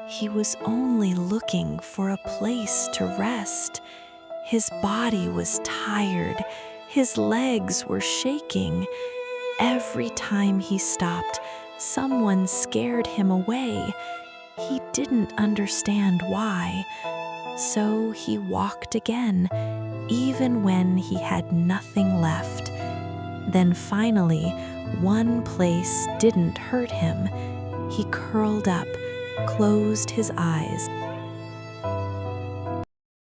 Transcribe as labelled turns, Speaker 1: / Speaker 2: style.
Speaker 1: He was only looking for a place to rest. His body was tired, his legs were shaking. Every time he stopped, someone scared him away. He didn't understand why. So he walked again, even when he had nothing left. Then finally, one place didn't hurt him. He curled up, closed his eyes,